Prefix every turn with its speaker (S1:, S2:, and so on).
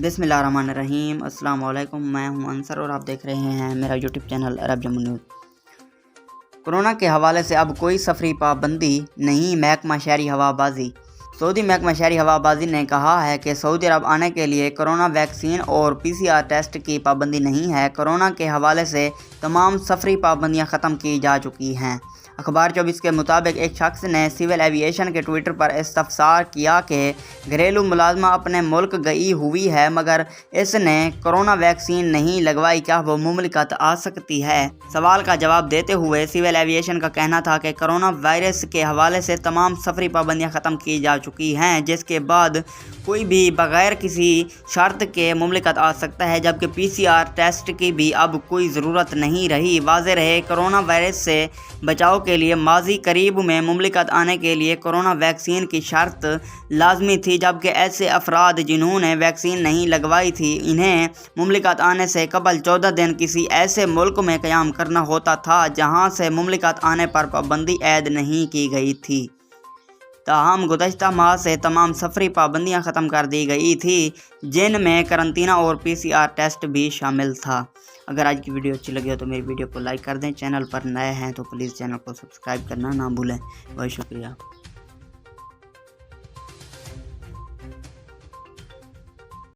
S1: बिस्मिल्लाहिर्रहमानिर्रहीम। अस्सलाम वालेकुम। मैं हूं अंसर और आप देख रहे हैं मेरा यूट्यूब चैनल अरब जम्मू न्यूज़। कोरोना के हवाले से अब कोई सफरी पाबंदी नहीं, महकमा शहरी हवाबाजी। सऊदी महकमा शहरी हवाबाजी ने कहा है कि सऊदी अरब आने के लिए कोरोना वैक्सीन और PCR टेस्ट की पाबंदी नहीं है। कोरोना के हवाले से तमाम सफरी पाबंदियां ख़त्म की जा चुकी हैं। अखबार 24 के मुताबिक एक शख्स ने सिविल एविएशन के ट्विटर पर इस्तफसार किया कि घरेलू मुलाजमा अपने मुल्क गई हुई है मगर इसने कोरोना वैक्सीन नहीं लगवाई, क्या वो मुमलिकत आ सकती है? सवाल का जवाब देते हुए सिविल एविएशन का कहना था कि कोरोना वायरस के हवाले से तमाम सफरी पाबंदियां ख़त्म की जा चुकी हैं, जिसके बाद कोई भी बगैर किसी शर्त के मुमलिकत आ सकता है, जबकि PCR टेस्ट की भी अब कोई ज़रूरत नहीं रही। वाज़ेह रहे, कोरोना वायरस से बचाव के लिए माजी करीब में मुमलिकत आने के लिए कोरोना वैक्सीन की शर्त लाजमी थी, जबकि ऐसे अफराद जिन्होंने वैक्सीन नहीं लगवाई थी इन्हें मुमलिकत आने से कबल 14 दिन किसी ऐसे मुल्क में क़याम करना होता था जहां से मुमलिकत आने पर पाबंदी ऐद नहीं की गई थी। ताहम गुज़श्ता माह से तमाम सफरी पाबंदियां ख़त्म कर दी गई थी, जिनमें करंतना और PCR टेस्ट भी शामिल था। अगर आज की वीडियो अच्छी लगी हो तो मेरी वीडियो को लाइक कर दें। चैनल पर नए हैं तो प्लीज़ चैनल को सब्सक्राइब करना ना भूलें। बहुत शुक्रिया।